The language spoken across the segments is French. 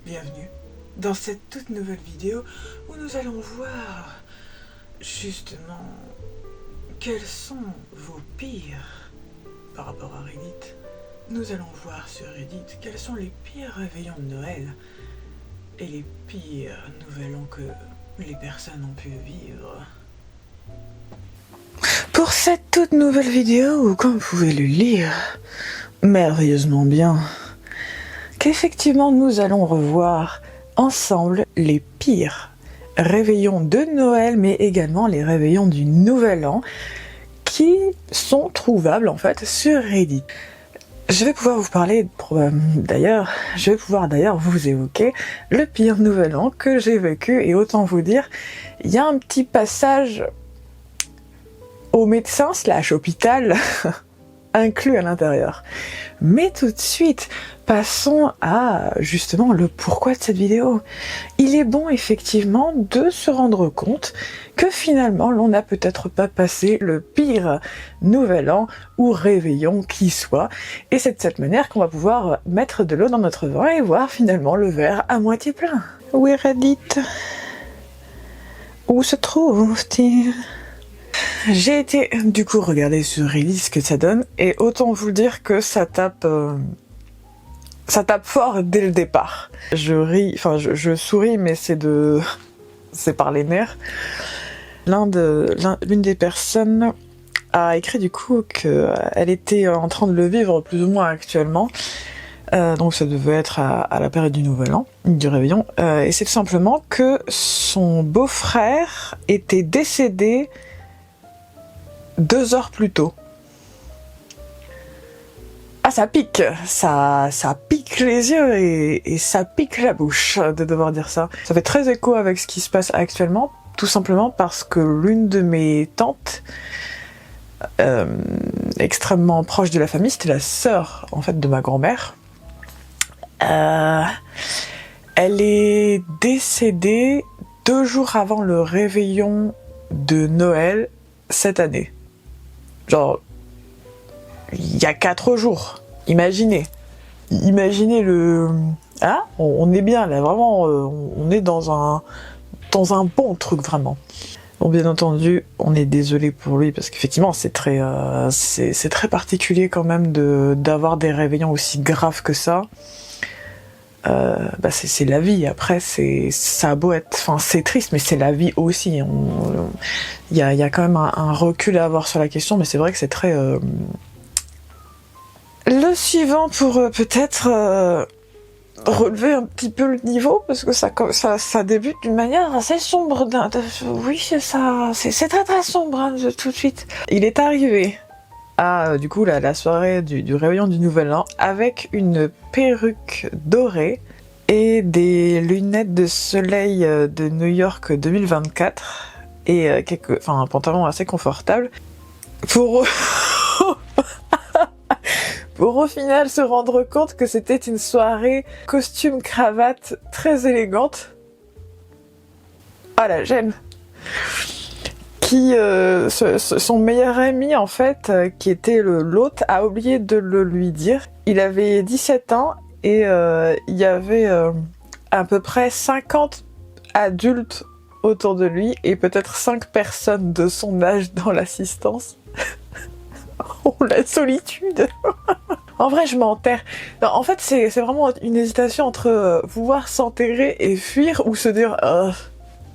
bienvenue dans cette toute nouvelle vidéo où nous allons voir justement quels sont vos pires par rapport à Reddit. Nous allons voir sur Reddit quels sont les pires réveillons de Noël et les pires nouvel an que les personnes ont pu vivre. Pour cette toute nouvelle vidéo où, comme vous pouvez le lire merveilleusement bien, qu'effectivement nous allons revoir ensemble les pires réveillons de Noël, mais également les réveillons du Nouvel An qui sont trouvables en fait sur Reddit. Je vais pouvoir vous parler, je vais pouvoir d'ailleurs vous évoquer le pire Nouvel An que j'ai vécu, et autant vous dire, il y a un petit passage au médecin / hôpital inclus à l'intérieur. Mais tout de suite, passons à justement le pourquoi de cette vidéo. Il est bon effectivement de se rendre compte que finalement l'on n'a peut-être pas passé le pire Nouvel An ou réveillon qui soit, et c'est de cette manière qu'on va pouvoir mettre de l'eau dans notre vin et voir finalement le verre à moitié plein. Oui, Reddit, où se trouve-t-il ? J'ai été du coup regarder sur Reddit ce que ça donne, et autant vous le dire que ça tape fort dès le départ. Je souris, mais c'est par les nerfs. L'une des personnes a écrit du coup qu'elle était en train de le vivre plus ou moins actuellement. Donc ça devait être à la période du Nouvel An, du réveillon. Et c'est tout simplement que son beau-frère était décédé 2 heures plus tôt. Ah, ça pique, ça pique les yeux et ça pique la bouche de devoir dire ça. Ça fait très écho avec ce qui se passe actuellement, tout simplement parce que l'une de mes tantes, extrêmement proche de la famille, c'était la sœur en fait de ma grand-mère. Elle est décédée 2 jours avant le réveillon de Noël cette année. Genre, il y a 4 jours. Imaginez le... Ah, on est bien là, vraiment, on est dans un bon truc, vraiment. Bon, bien entendu, on est désolé pour lui, parce qu'effectivement, c'est très particulier quand même d'avoir des réveillons aussi graves que ça. C'est la vie. Après, ça a beau être, enfin, c'est triste, mais c'est la vie aussi. Il y a quand même un recul à avoir sur la question, mais c'est vrai que c'est très... Le suivant pour peut-être relever un petit peu le niveau, parce que ça débute d'une manière assez sombre. Oui, c'est ça, c'est très très sombre, hein, tout de suite. Il est arrivé à du coup la soirée du réveillon du Nouvel An avec une perruque dorée et des lunettes de soleil de New York 2024 et un pantalon assez confortable pour au final se rendre compte que c'était une soirée costume cravate très élégante. Ah là, j'aime. Qui son meilleur ami en fait, qui était l'hôte, a oublié de le lui dire. Il avait 17 ans et il y avait à peu près 50 adultes autour de lui et peut-être 5 personnes de son âge dans l'assistance. Oh, la solitude. En vrai, je m'enterre. Non, en fait, c'est vraiment une hésitation entre vouloir s'enterrer et fuir, ou se dire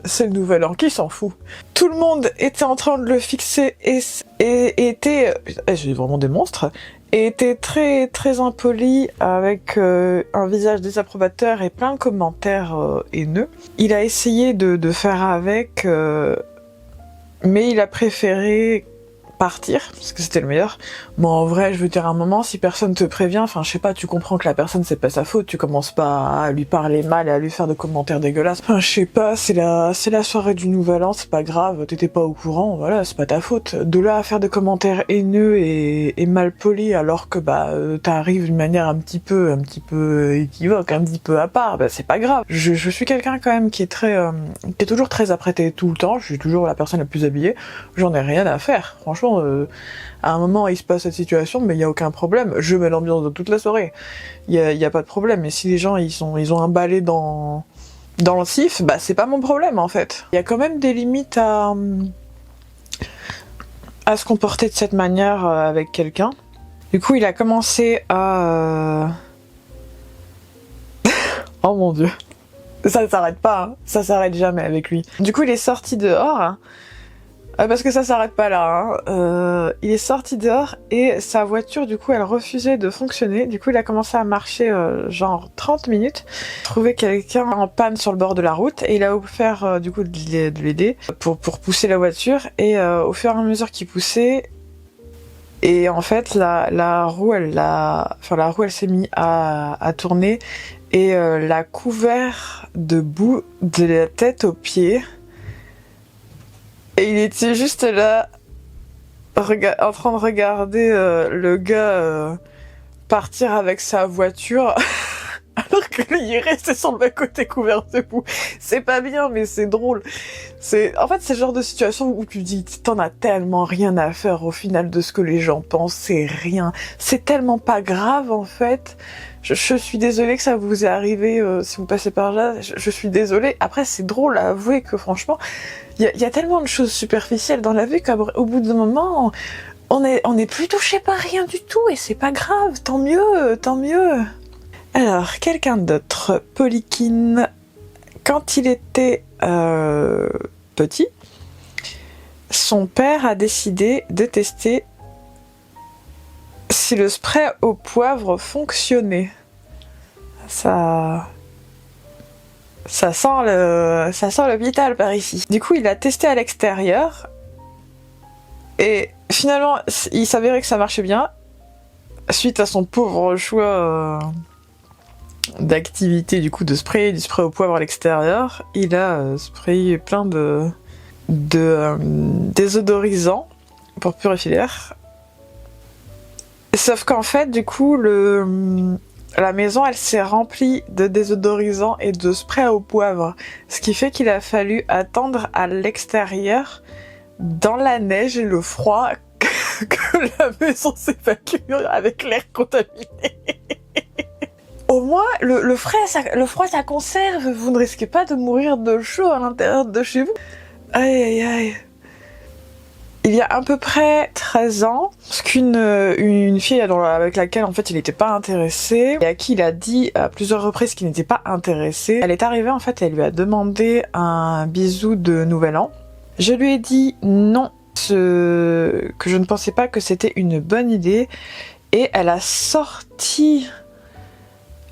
c'est le Nouvel An, qui s'en fout. Tout le monde était en train de le fixer et était... j'ai vraiment des monstres. Et était très très impoli, avec un visage désapprobateur et plein de commentaires haineux. Il a essayé de faire avec, mais il a préféré partir, parce que c'était le meilleur. Bon, en vrai, je veux dire, à un moment, si personne te prévient, enfin, je sais pas, tu comprends que la personne, c'est pas sa faute, tu commences pas à lui parler mal et à lui faire de commentaires dégueulasses. Enfin, je sais pas, c'est la soirée du Nouvel An, c'est pas grave, t'étais pas au courant, voilà, c'est pas ta faute. De là à faire des commentaires haineux et mal polis, alors que, t'arrives d'une manière un petit peu équivoque, un petit peu à part, c'est pas grave. Je suis quelqu'un, quand même, qui est toujours très apprêté tout le temps, je suis toujours la personne la plus habillée, j'en ai rien à faire, franchement. franchement, à un moment, il se passe cette situation, mais il y a aucun problème. Je mets l'ambiance de toute la soirée. Il y a pas de problème. Et si les gens, ils ont un balai dans le sif, bah, c'est pas mon problème, en fait. Il y a quand même des limites à se comporter de cette manière avec quelqu'un. Du coup, il a commencé à... Oh mon Dieu. Ça ne s'arrête pas, hein. Ça s'arrête jamais avec lui. Du coup, il est sorti dehors, hein. Parce que ça s'arrête pas là, hein. Il est sorti dehors et sa voiture, du coup, elle refusait de fonctionner. Du coup, il a commencé à marcher genre 30 minutes, trouver quelqu'un en panne sur le bord de la route et il a offert du coup de l'aider pour pousser la voiture. Et au fur et à mesure qu'il poussait, et en fait, la roue, elle s'est mise à tourner et l'a couvert de boue de la tête aux pieds. Et il était juste là, en train de regarder le gars partir avec sa voiture, alors qu'il est resté sur le bas-côté couvert de boue. C'est pas bien, mais c'est drôle. En fait, c'est le genre de situation où tu dis, t'en as tellement rien à faire au final de ce que les gens pensent, c'est rien. C'est tellement pas grave, en fait. Je suis désolée que ça vous est arrivé si vous passez par là, je suis désolée. Après, c'est drôle à avouer que franchement, il y a tellement de choses superficielles dans la vie qu'au bout d'un moment, on est plus touché par rien du tout et c'est pas grave, tant mieux, tant mieux. Alors, quelqu'un d'autre, Polikin, quand il était petit, son père a décidé de tester si le spray au poivre fonctionnait. Ça sent l'hôpital par ici. Du coup, il a testé à l'extérieur et finalement, il s'avérait que ça marchait bien suite à son pauvre choix d'activité du coup de sprayer du spray au poivre à l'extérieur. Il a sprayé plein de désodorisants pour purifier l'air. Sauf qu'en fait, du coup, la maison, elle s'est remplie de désodorisants et de spray au poivre. Ce qui fait qu'il a fallu attendre à l'extérieur, dans la neige et le froid, que la maison s'évacue avec l'air contaminé. Au moins, le froid, ça conserve. Vous ne risquez pas de mourir de chaud à l'intérieur de chez vous. Aïe, aïe, aïe. Il y a à peu près 13 ans, une fille avec laquelle en fait il n'était pas intéressé et à qui il a dit à plusieurs reprises qu'il n'était pas intéressé, elle est arrivée en fait, elle lui a demandé un bisou de Nouvel An. Je lui ai dit non, que je ne pensais pas que c'était une bonne idée et elle a sorti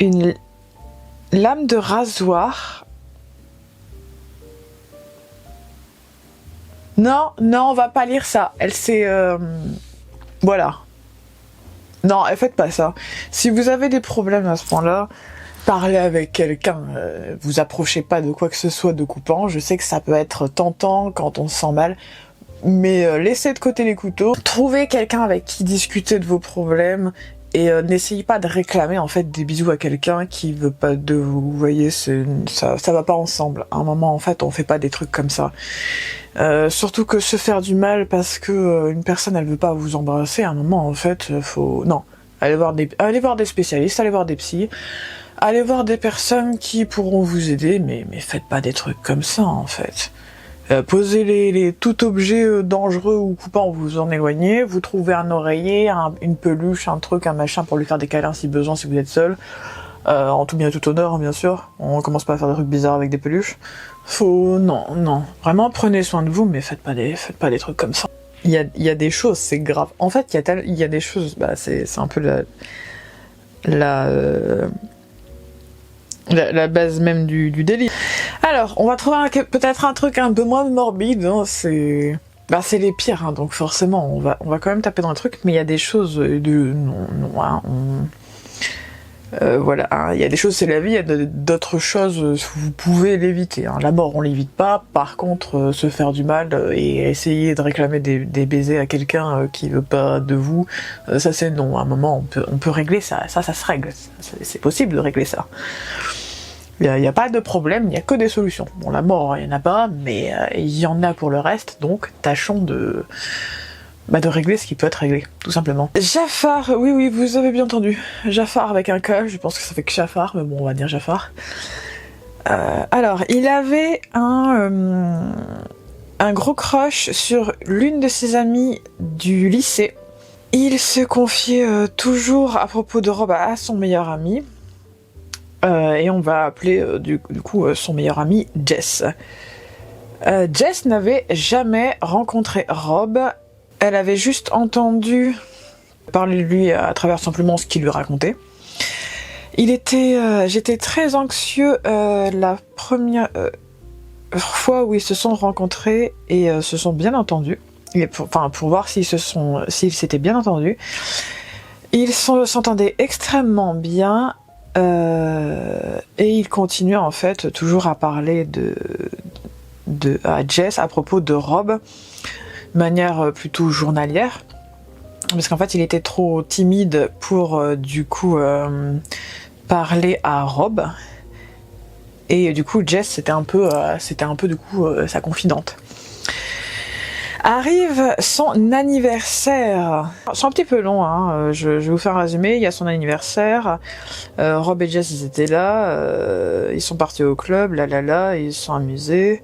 une lame de rasoir. Non, on va pas lire ça. Elle s'est... Voilà. Non, faites pas ça. Si vous avez des problèmes à ce point-là, parlez avec quelqu'un. Vous approchez pas de quoi que ce soit de coupant. Je sais que ça peut être tentant quand on se sent mal. Mais laissez de côté les couteaux. Trouvez quelqu'un avec qui discuter de vos problèmes. Et n'essayez pas de réclamer en fait des bisous à quelqu'un qui veut pas de vous. Vous voyez, ça va pas ensemble. À un moment, en fait, on fait pas des trucs comme ça. Surtout que se faire du mal parce que une personne elle veut pas vous embrasser, à un moment en fait, faut... Non. Allez voir des spécialistes, allez voir des psys, allez voir des personnes qui pourront vous aider, mais faites pas des trucs comme ça en fait. Posez tout objet dangereux ou coupant, vous en éloignez, vous trouvez un oreiller, une peluche, un truc, un machin pour lui faire des câlins si besoin, si vous êtes seul. En tout bien et tout honneur, hein, bien sûr. On commence pas à faire des trucs bizarres avec des peluches. Non. Vraiment, prenez soin de vous, mais faites pas des trucs comme ça. Il y a des choses, c'est grave. En fait, il y a des choses, bah, c'est un peu la base même du délit. Alors, on va trouver peut-être un truc un peu moins morbide, hein, c'est les pires, hein, donc forcément, on va quand même taper dans le truc, mais il y a des choses voilà, hein, il y a des choses, c'est la vie, il y a d'autres choses, vous pouvez l'éviter. Hein. La mort, on l'évite pas. Par contre, se faire du mal et essayer de réclamer des baisers à quelqu'un qui veut pas de vous, ça c'est non. À un moment, on peut régler ça. Ça se règle. C'est possible de régler ça. Il y a pas de problème, il y a que des solutions. Bon, la mort, il y en a pas, mais il y en a pour le reste. Donc, tâchons de régler ce qui peut être réglé, tout simplement. Jafar, oui, vous avez bien entendu. Jafar avec un K, je pense que ça fait que Jafar, mais bon, on va dire Jafar. Alors, il avait un gros crush sur l'une de ses amies du lycée. Il se confiait toujours à propos de Rob à son meilleur ami. Et on va appeler du coup son meilleur ami Jess. Jess n'avait jamais rencontré Rob. Elle avait juste entendu parler de lui à travers simplement ce qu'il lui racontait. J'étais très anxieux la première fois où ils se sont rencontrés et se sont bien entendus. Et pour voir s'ils s'étaient bien entendus. Ils s'entendaient extrêmement bien. Et il continue en fait toujours à parler à Jess à propos de Rob de manière plutôt journalière parce qu'en fait il était trop timide pour parler à Rob et du coup Jess c'était un peu du coup sa confidente. Arrive son anniversaire. C'est un petit peu long, hein. Je vais vous faire un résumé. Il y a son anniversaire. Rob et Jess, ils étaient là. Ils sont partis au club, ils se sont amusés.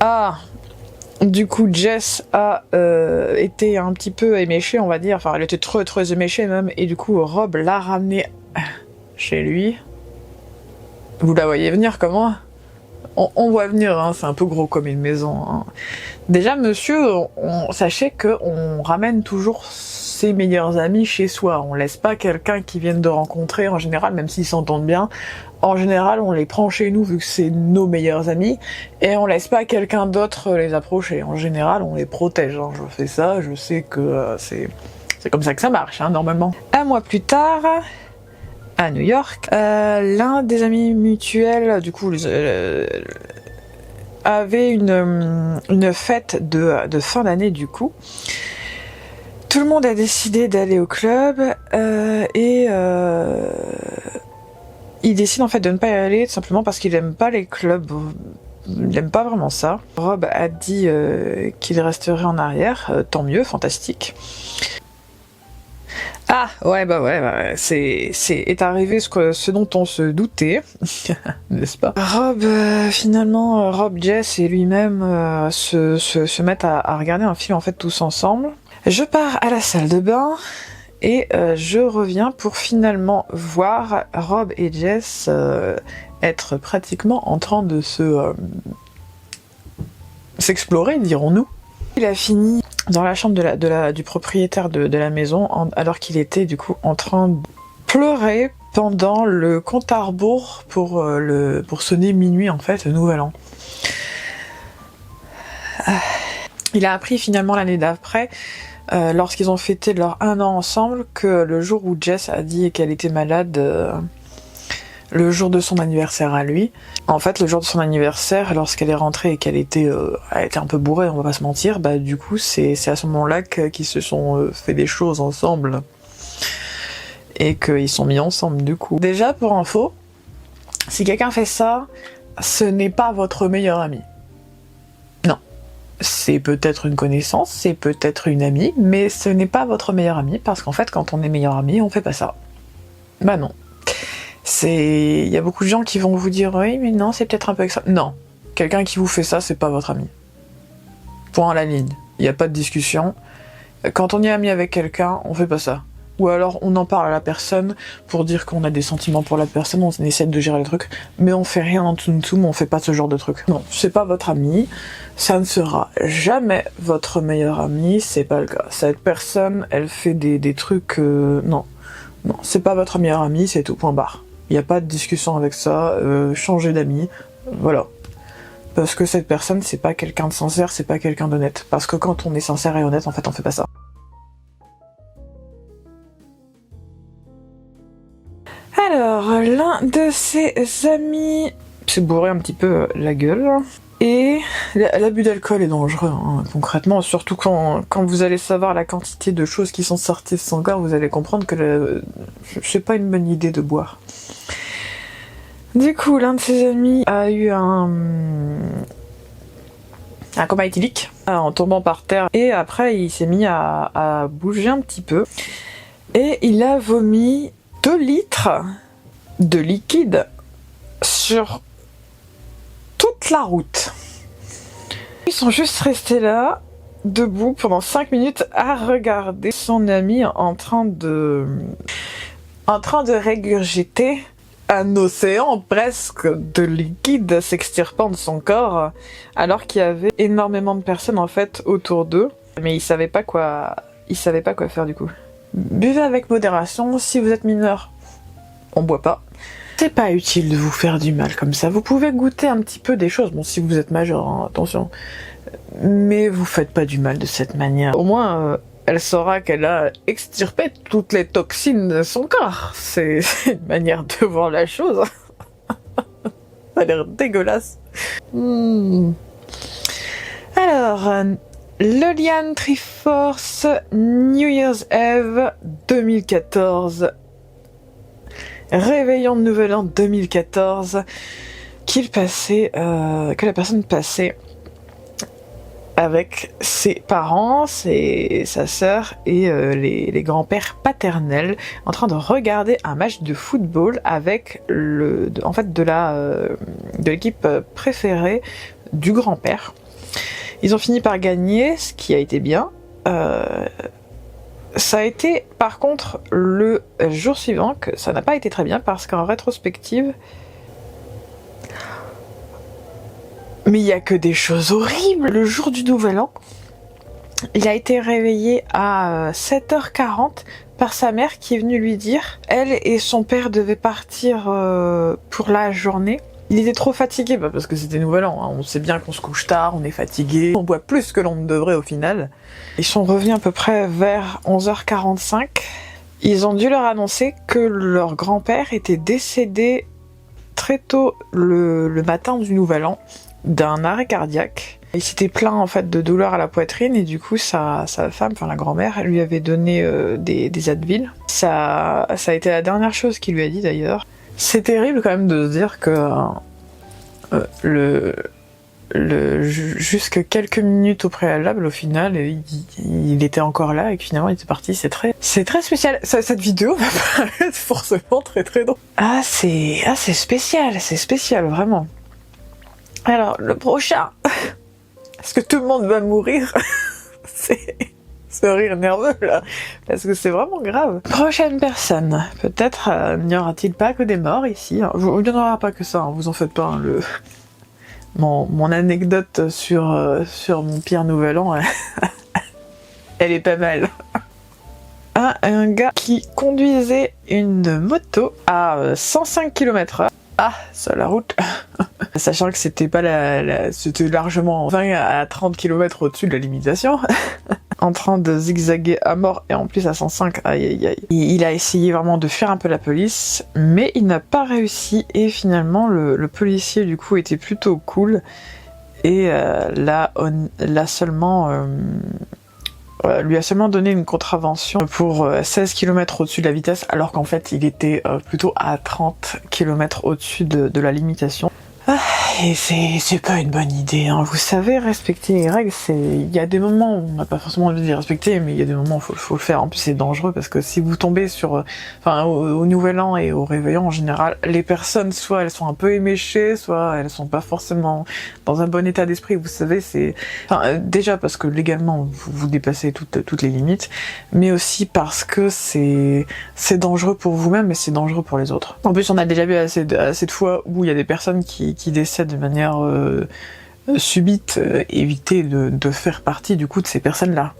Ah, du coup, Jess a été un petit peu éméchée, on va dire. Enfin, elle était très éméchée même. Et du coup, Rob l'a ramenée chez lui. Vous la voyez venir comment ? On voit venir, hein, c'est un peu gros comme une maison. Hein. Déjà, monsieur, sachez qu'on ramène toujours ses meilleurs amis chez soi. On laisse pas quelqu'un qui vienne de rencontrer, en général, même s'ils s'entendent bien. En général, on les prend chez nous vu que c'est nos meilleurs amis. Et on laisse pas quelqu'un d'autre les approcher. En général, on les protège. Hein. Je fais ça, je sais que c'est comme ça que ça marche, hein, normalement. Un mois plus tard... à New York. L'un des amis mutuels, du coup, avait une fête de fin d'année, du coup. Tout le monde a décidé d'aller au club et il décide en fait de ne pas y aller tout simplement parce qu'il aime pas les clubs. Il n'aime pas vraiment ça. Rob a dit qu'il resterait en arrière. Tant mieux, fantastique. Ah, ouais, est arrivé ce dont on se doutait, n'est-ce pas? Rob, Jess et lui-même se mettent à regarder un film en fait tous ensemble. Je pars à la salle de bain et je reviens pour finalement voir Rob et Jess être pratiquement en train de s'explorer, dirons-nous. Il a fini dans la chambre du propriétaire de la maison, alors qu'il était du coup en train de pleurer pendant le compte à rebours pour sonner minuit en fait, le nouvel an. Il a appris finalement l'année d'après, lorsqu'ils ont fêté leur 1 an ensemble, que le jour où Jess a dit qu'elle était malade, le jour de son anniversaire à lui. En fait, le jour de son anniversaire, lorsqu'elle est rentrée et qu'elle était un peu bourrée, on va pas se mentir, du coup, c'est à ce moment-là qu'ils se sont fait des choses ensemble. Et qu'ils sont mis ensemble, du coup. Déjà, pour info, si quelqu'un fait ça, ce n'est pas votre meilleur ami. Non. C'est peut-être une connaissance, c'est peut-être une amie, mais ce n'est pas votre meilleur ami, parce qu'en fait, quand on est meilleur ami, on fait pas ça. Bah non. Il y a beaucoup de gens qui vont vous dire oui mais non c'est peut-être un peu extra. Non, quelqu'un qui vous fait ça c'est pas votre ami. Point à la ligne. Il n'y a pas de discussion. Quand on est ami avec quelqu'un, on fait pas ça. Ou alors on en parle à la personne pour dire qu'on a des sentiments pour la personne, on essaie de gérer le truc, mais on fait rien en dessous, mais on fait pas ce genre de truc. Non, c'est pas votre ami, ça ne sera jamais votre meilleur ami, c'est pas le cas. Cette personne, elle fait des trucs... Non, c'est pas votre meilleur ami, c'est tout, point barre. Il n'y a pas de discussion avec ça, changez d'amis, voilà. Parce que cette personne, c'est pas quelqu'un de sincère, c'est pas quelqu'un d'honnête. Parce que quand on est sincère et honnête, en fait, on fait pas ça. Alors, l'un de ses amis s'est bourré un petit peu la gueule. Et l'abus d'alcool est dangereux, hein, concrètement, surtout quand vous allez savoir la quantité de choses qui sont sorties de son corps, vous allez comprendre que c'est pas une bonne idée de boire. Du coup, l'un de ses amis a eu un coma éthylique, en tombant par terre. Et après, il s'est mis à bouger un petit peu. Et il a vomi 2 litres de liquide sur toute la route. Ils sont juste restés là, debout, pendant 5 minutes, à regarder son ami en train de régurgiter un océan presque de liquide s'extirpant de son corps, alors qu'il y avait énormément de personnes en fait autour d'eux, mais ils savaient pas quoi faire du coup. Buvez avec modération, si vous êtes mineur, on boit pas. C'est pas utile de vous faire du mal comme ça, vous pouvez goûter un petit peu des choses, bon si vous êtes majeur, hein, attention, mais vous faites pas du mal de cette manière. Au moins, elle saura qu'elle a extirpé toutes les toxines de son corps. C'est une manière de voir la chose. Ça a l'air dégueulasse. Alors, Lolian Triforce New Year's Eve 2014. Réveillon de Nouvel An 2014. Que la personne passait avec ses parents, sa sœur et les grands-pères paternels en train de regarder un match de football avec de l'équipe préférée du grand-père. Ils ont fini par gagner, ce qui a été bien. Ça a été par contre le jour suivant que ça n'a pas été très bien parce qu'en rétrospective, mais il y a que des choses horribles. Le jour du Nouvel An, il a été réveillé à 7h40 par sa mère qui est venue lui dire, elle et son père devaient partir pour la journée. Il était trop fatigué, parce que c'était Nouvel An, hein. On sait bien qu'on se couche tard, on est fatigué, on boit plus que l'on ne devrait au final. Ils sont revenus à peu près vers 11h45. Ils ont dû leur annoncer que leur grand-père était décédé très tôt le matin du Nouvel An d'un arrêt cardiaque. Il s'était plaint en fait de douleurs à la poitrine et du coup sa femme, enfin la grand-mère, elle lui avait donné des Advil. Ça a été la dernière chose qu'il lui a dit d'ailleurs. C'est terrible quand même de se dire que jusque quelques minutes au préalable, au final, il était encore là et que finalement il était parti. C'est très spécial. Cette vidéo va paraître forcément très très drôle. C'est spécial vraiment. Alors le prochain, est-ce que tout le monde va mourir? C'est ce rire nerveux là, parce que c'est vraiment grave. Prochaine personne, peut-être n'y aura-t-il pas que des morts ici, hein. Il n'y en aura pas que ça, hein, vous en faites pas, hein, mon anecdote sur mon pire Nouvel An, elle est pas mal. Un gars qui conduisait une moto à 105 km/h. Ah, sur la route. Sachant que c'était pas c'était largement 20 à 30 km au-dessus de la limitation. En train de zigzaguer à mort et en plus à 105, aïe aïe aïe. Il a essayé vraiment de fuir un peu la police, mais il n'a pas réussi et finalement le policier du coup était plutôt cool et lui a seulement donné une contravention pour 16 km au-dessus de la vitesse alors qu'en fait il était plutôt à 30 km au-dessus de la limitation. Et c'est pas une bonne idée, hein. Vous savez, respecter les règles, il y a des moments où on n'a pas forcément envie de les respecter, mais il y a des moments où faut le faire. En plus, c'est dangereux parce que si vous tombez au Nouvel An et au Réveillon en général, les personnes, soit elles sont un peu éméchées, soit elles sont pas forcément dans un bon état d'esprit. Vous savez, déjà parce que légalement, vous dépassez toutes les limites, mais aussi parce que c'est dangereux pour vous-même et c'est dangereux pour les autres. En plus, on a déjà vu assez de fois où il y a des personnes qui décèdent de manière subite, éviter de faire partie du coup de ces personnes-là.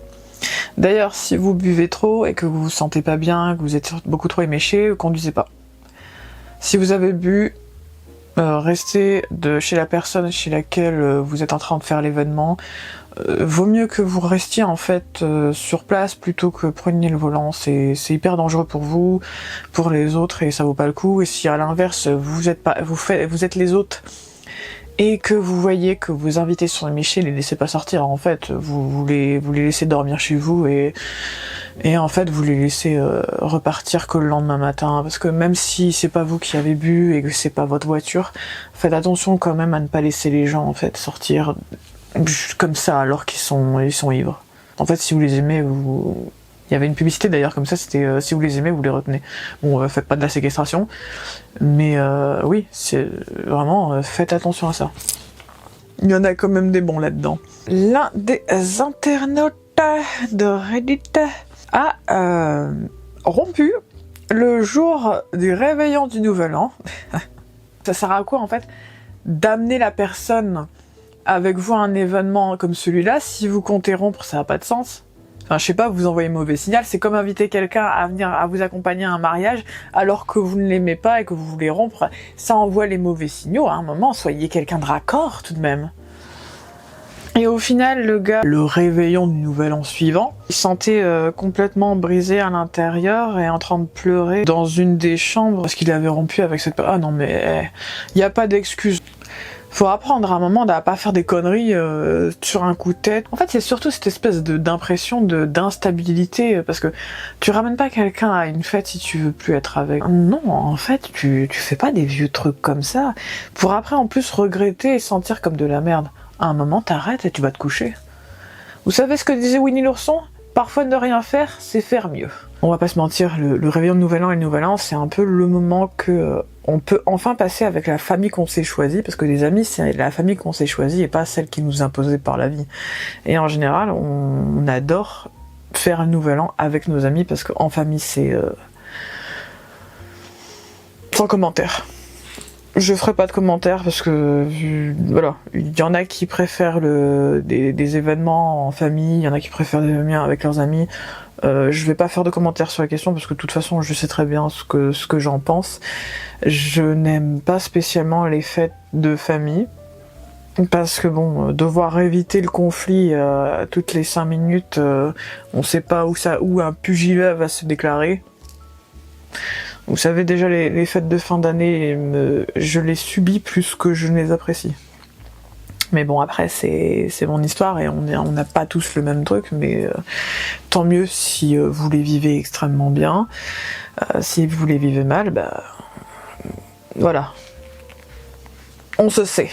D'ailleurs, si vous buvez trop et que vous vous sentez pas bien, que vous êtes beaucoup trop éméché, conduisez pas. Si vous avez bu, restez chez la personne chez laquelle vous êtes en train de faire l'événement. Vaut mieux que vous restiez en fait sur place plutôt que preniez le volant. C'est hyper dangereux pour vous, pour les autres et ça vaut pas le coup. Et si à l'inverse vous êtes les hôtes et que vous voyez que vos invités sont éméchés, les laissez pas sortir. En fait, vous les laissez dormir chez vous et en fait vous les laissez repartir que le lendemain matin. Parce que même si c'est pas vous qui avez bu et que c'est pas votre voiture, faites attention quand même à ne pas laisser les gens en fait sortir comme ça alors qu'ils sont ivres. En fait, si vous les aimez, il y avait une publicité d'ailleurs comme ça, c'était si vous les aimez, vous les retenez. Bon, faites pas de la séquestration, mais oui, c'est vraiment, faites attention à ça. Il y en a quand même des bons là-dedans. L'un des internautes de Reddit a rompu le jour du réveillon du Nouvel An. Ça sert à quoi en fait d'amener la personne avec vous à un événement comme celui-là? Si vous comptez rompre, ça n'a pas de sens. Enfin, je sais pas, vous envoyez mauvais signal. C'est comme inviter quelqu'un à venir à vous accompagner à un mariage alors que vous ne l'aimez pas et que vous voulez rompre. Ça envoie les mauvais signaux. À un moment, soyez quelqu'un de raccord tout de même. Et au final, le gars, le réveillon du Nouvel An suivant, il se sentait complètement brisé à l'intérieur et en train de pleurer dans une des chambres parce qu'il avait rompu avec cette... Ah non mais, il n'y a pas d'excuse. Faut apprendre à un moment à pas faire des conneries sur un coup de tête. En fait, c'est surtout cette espèce d'impression d'instabilité, parce que tu ramènes pas quelqu'un à une fête si tu veux plus être avec. Non, en fait, tu fais pas des vieux trucs comme ça, pour après en plus regretter et sentir comme de la merde. À un moment, t'arrêtes et tu vas te coucher. Vous savez ce que disait Winnie l'ourson ? Parfois ne rien faire, c'est faire mieux. On va pas se mentir, le réveillon de Nouvel An et le Nouvel An, c'est un peu le moment que on peut enfin passer avec la famille qu'on s'est choisie, parce que les amis, c'est la famille qu'on s'est choisie et pas celle qui nous est imposée par la vie. Et en général, on adore faire un Nouvel An avec nos amis, parce qu'en famille, c'est... sans commentaire. Je ferai pas de commentaires parce que voilà, il y en a qui préfèrent des événements en famille, il y en a qui préfèrent des événements avec leurs amis. Je vais pas faire de commentaires sur la question parce que de toute façon je sais très bien ce que j'en pense. Je n'aime pas spécialement les fêtes de famille parce que bon, devoir éviter le conflit toutes les 5 minutes, on sait pas où un pugilat va se déclarer. Vous savez déjà, les fêtes de fin d'année, je les subis plus que je ne les apprécie. Mais bon, après, c'est mon histoire et on n'a pas tous le même truc, mais tant mieux si vous les vivez extrêmement bien. Si vous les vivez mal, bah... voilà. On se sait.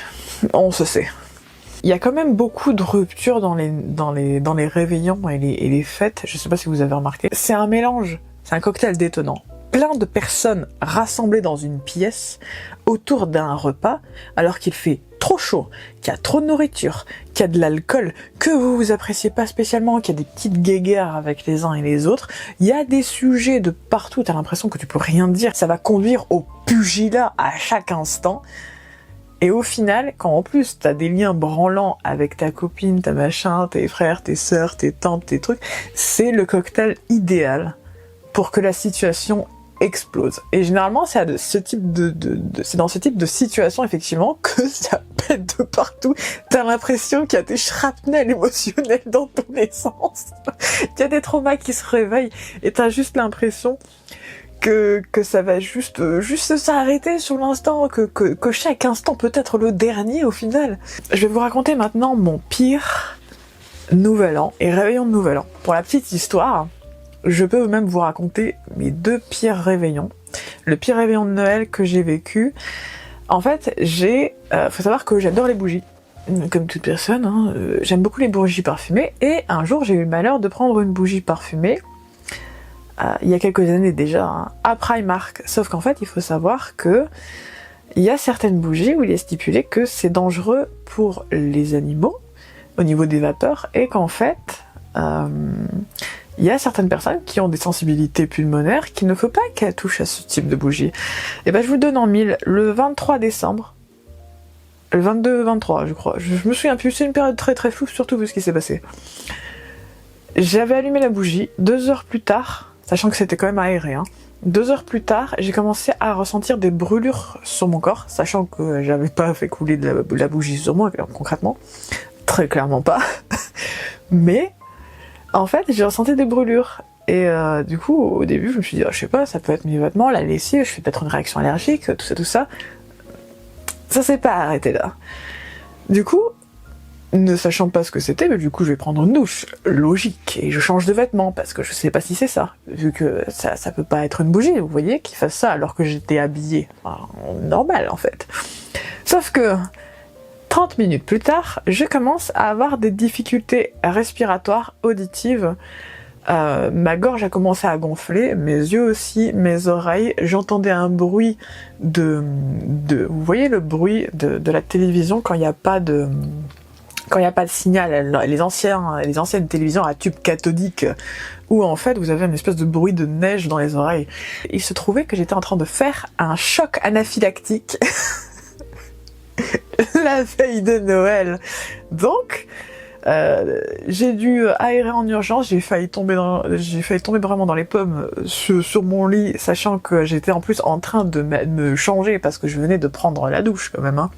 Il y a quand même beaucoup de ruptures dans les réveillons et les fêtes, je sais pas si vous avez remarqué. C'est un mélange, c'est un cocktail détonnant. Plein de personnes rassemblées dans une pièce autour d'un repas alors qu'il fait trop chaud, qu'il y a trop de nourriture, qu'il y a de l'alcool, que vous appréciez pas spécialement, qu'il y a des petites guéguerres avec les uns et les autres. Il y a des sujets de partout, t'as l'impression que tu peux rien dire, ça va conduire au pugilat à chaque instant. Et au final, quand en plus t'as des liens branlants avec ta copine, ta machin, tes frères, tes sœurs, tes tantes, tes trucs, c'est le cocktail idéal pour que la situation explose. Et généralement, c'est dans ce type de situation, effectivement, que ça pète de partout. T'as l'impression qu'il y a des shrapnels émotionnels dans tous les sens. Il y a des traumas qui se réveillent et t'as juste l'impression que ça va juste s'arrêter sur l'instant, que chaque instant peut être le dernier au final. Je vais vous raconter maintenant mon pire Nouvel An et réveillon de Nouvel An. Pour la petite histoire, je peux même vous raconter mes 2 pires réveillons. Le pire réveillon de Noël que j'ai vécu, en fait, faut savoir que j'adore les bougies, comme toute personne, hein, j'aime beaucoup les bougies parfumées, et un jour j'ai eu le malheur de prendre une bougie parfumée, il y a quelques années déjà, hein, à Primark, sauf qu'en fait, il faut savoir que il y a certaines bougies où il est stipulé que c'est dangereux pour les animaux, au niveau des vapeurs, et qu'en fait... il y a certaines personnes qui ont des sensibilités pulmonaires qu'il ne faut pas qu'elles touchent à ce type de bougie. Et ben je vous donne en mille, le 23 décembre, le 22-23 je crois, je me souviens plus, c'est une période très très floue, surtout vu ce qui s'est passé. J'avais allumé la bougie, 2 heures plus tard, sachant que c'était quand même aéré, hein, 2 heures plus tard, j'ai commencé à ressentir des brûlures sur mon corps, sachant que j'avais pas fait couler de la bougie sur moi, concrètement, très clairement pas, mais... en fait, j'ai ressenti des brûlures. Et du coup, au début, je me suis dit, je sais pas, ça peut être mes vêtements, la lessive, je fais peut-être une réaction allergique, tout ça. Ça s'est pas arrêté là. Du coup, ne sachant pas ce que c'était, mais du coup, je vais prendre une douche. Logique. Et je change de vêtements, parce que je sais pas si c'est ça. Vu que ça peut pas être une bougie, vous voyez, qu'il fasse ça alors que j'étais habillée. Enfin, normal, en fait. Sauf que... 30 minutes plus tard, je commence à avoir des difficultés respiratoires, auditives. Ma gorge a commencé à gonfler, mes yeux aussi, mes oreilles. J'entendais un bruit vous voyez le bruit de la télévision quand il n'y a pas de signal, les anciennes télévisions à tube cathodique, où en fait vous avez une espèce de bruit de neige dans les oreilles. Il se trouvait que j'étais en train de faire un choc anaphylactique la veille de Noël. Donc, j'ai dû aérer en urgence, j'ai failli tomber vraiment dans les pommes sur mon lit, sachant que j'étais en plus en train de me changer parce que je venais de prendre la douche quand même, hein.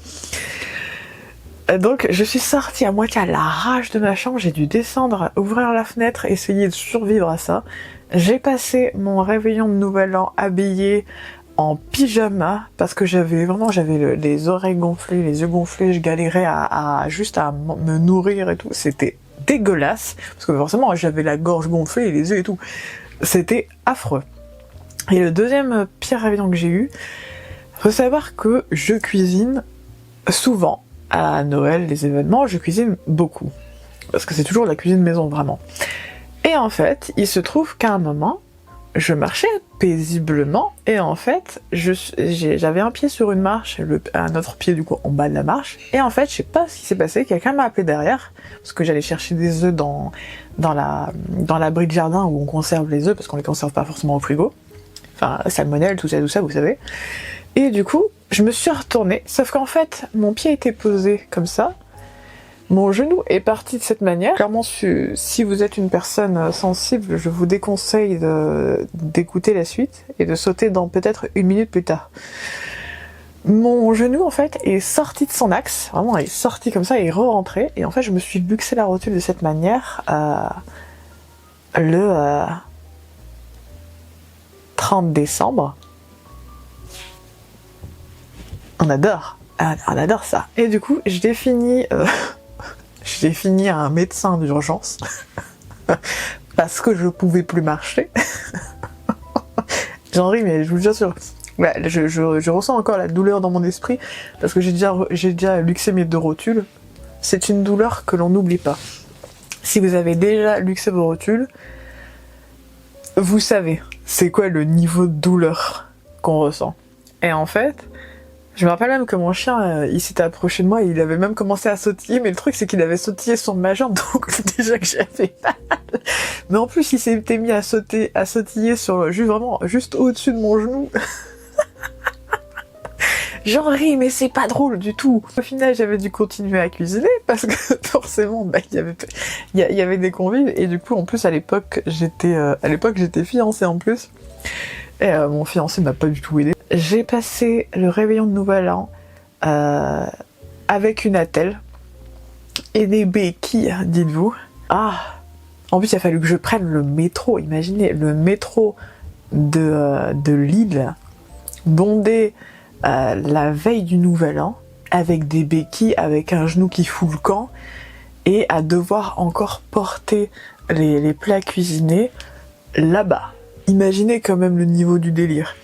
Donc je suis sortie à moitié à l'arrache de ma chambre, j'ai dû descendre, ouvrir la fenêtre, essayer de survivre à ça. J'ai passé mon réveillon de Nouvel An habillée en pyjama parce que j'avais les oreilles gonflées, les yeux gonflés, je galérais à me nourrir et tout. C'était dégueulasse parce que forcément j'avais la gorge gonflée et les yeux et tout. C'était affreux. Et le deuxième pire réveillon que j'ai eu, faut savoir que je cuisine souvent. À Noël, les événements, je cuisine beaucoup. Parce que c'est toujours la cuisine maison, vraiment. Et en fait, il se trouve qu'à un moment, je marchais paisiblement, et en fait, j'avais un pied sur une marche, un autre pied du coup en bas de la marche, et en fait, je sais pas ce qui s'est passé, quelqu'un m'a appelé derrière, parce que j'allais chercher des œufs dans l'abri de jardin où on conserve les œufs, parce qu'on les conserve pas forcément au frigo. Enfin, salmonelle, tout ça, vous savez. Et du coup, je me suis retournée, sauf qu'en fait, mon pied était posé comme ça, mon genou est parti de cette manière. Clairement, si vous êtes une personne sensible, je vous déconseille d'écouter la suite et de sauter dans peut-être 1 minute plus tard. Mon genou, en fait, est sorti de son axe, vraiment, il est sorti comme ça et est re-rentré, et en fait, je me suis luxé la rotule de cette manière le 30 décembre. On adore ça. Et du coup, je l'ai fini à un médecin d'urgence parce que je pouvais plus marcher. J'en ris, mais je vous assure, ouais, je ressens encore la douleur dans mon esprit parce que j'ai déjà luxé mes 2 rotules. C'est une douleur que l'on n'oublie pas. Si vous avez déjà luxé vos rotules, vous savez c'est quoi le niveau de douleur qu'on ressent. Et en fait, je me rappelle même que mon chien, il s'était approché de moi et il avait même commencé à sautiller, mais le truc c'est qu'il avait sautillé sur ma jambe, donc déjà que j'avais mal. Mais en plus il s'était mis à sautiller sur juste au-dessus de mon genou. J'en ris, mais c'est pas drôle du tout. Au final, j'avais dû continuer à cuisiner parce que forcément, il y avait des convives et du coup, en plus à l'époque, j'étais fiancée en plus. Et mon fiancé m'a pas du tout aidé. J'ai passé le réveillon de Nouvel An avec une attelle et des béquilles, dites-vous. Ah, en plus il a fallu que je prenne le métro. Imaginez le métro de Lille, bondé la veille du Nouvel An, avec des béquilles, avec un genou qui fout le camp, et à devoir encore porter les plats cuisinés là-bas. Imaginez quand même le niveau du délire.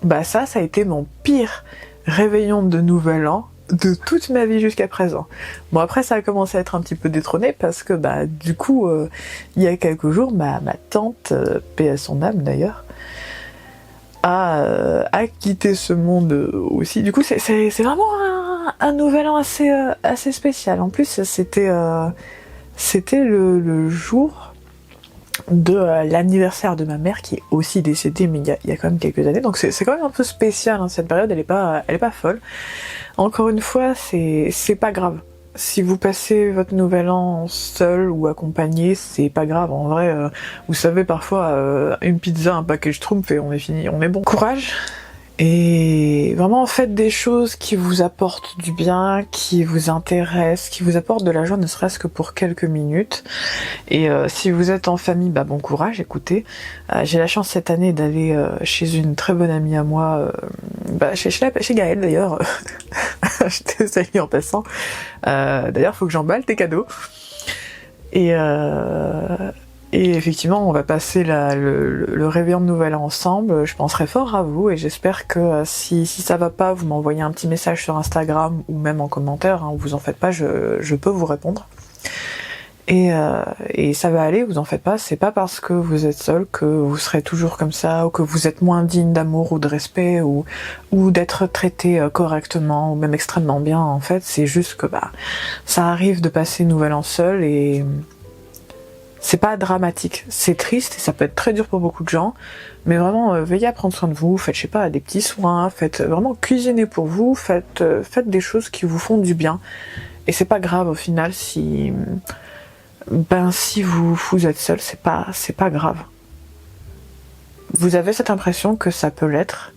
Bah ça a été mon pire réveillon de Nouvel An de toute ma vie jusqu'à présent. Bon après ça a commencé à être un petit peu détrôné parce que du coup il y a quelques jours ma tante, paix à son âme d'ailleurs, a quitté ce monde aussi. Du coup c'est vraiment un Nouvel An assez spécial. En plus c'était le jour de l'anniversaire de ma mère qui est aussi décédée, mais il y a quand même quelques années, donc c'est quand même un peu spécial, hein, cette période elle est pas folle. Encore une fois, c'est pas grave. Si vous passez votre Nouvel An seul ou accompagné, c'est pas grave. En vrai, vous savez, parfois une pizza, un package Schtroumpf et on est fini, on est bon. Courage. Et vraiment faites des choses qui vous apportent du bien, qui vous intéressent, qui vous apportent de la joie, ne serait-ce que pour quelques minutes. Et si vous êtes en famille, bon courage, écoutez. J'ai la chance cette année d'aller chez une très bonne amie à moi, chez Gaëlle d'ailleurs. Je te salue en passant. D'ailleurs, faut que j'emballe tes cadeaux. Et Et effectivement, on va passer le réveillon de Nouvel An ensemble. Je penserai fort à vous et j'espère que si ça va pas, vous m'envoyez un petit message sur Instagram ou même en commentaire, hein, vous en faites pas, je peux vous répondre. Et ça va aller, vous en faites pas, c'est pas parce que vous êtes seul que vous serez toujours comme ça, ou que vous êtes moins digne d'amour ou de respect, ou d'être traité correctement, ou même extrêmement bien, en fait, c'est juste que ça arrive de passer Nouvel An seul, et c'est pas dramatique, c'est triste, et ça peut être très dur pour beaucoup de gens, mais vraiment, veillez à prendre soin de vous, faites, je sais pas, des petits soins, faites vraiment cuisiner pour vous, faites des choses qui vous font du bien, et c'est pas grave au final si vous êtes seul, c'est pas grave. Vous avez cette impression que ça peut l'être,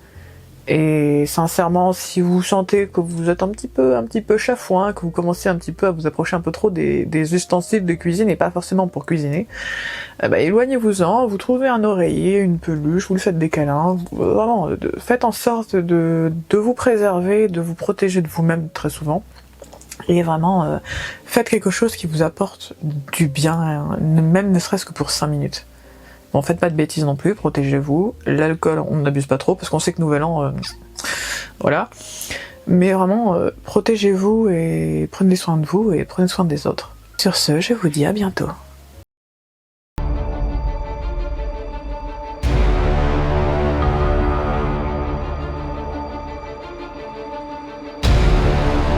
et sincèrement, si vous sentez que vous êtes un petit peu chafouin, que vous commencez un petit peu à vous approcher un peu trop des ustensiles de cuisine, et pas forcément pour cuisiner, éloignez-vous-en, vous trouvez un oreiller, une peluche, vous lui faites des câlins, vraiment, faites en sorte de vous préserver, de vous protéger de vous-même très souvent. Et vraiment, faites quelque chose qui vous apporte du bien, même ne serait-ce que pour 5 minutes. Bon, faites pas de bêtises non plus, protégez-vous. L'alcool, on n'abuse pas trop, parce qu'on sait que Nouvel An, voilà. Mais vraiment, protégez-vous et prenez soin de vous et prenez soin des autres. Sur ce, je vous dis à bientôt.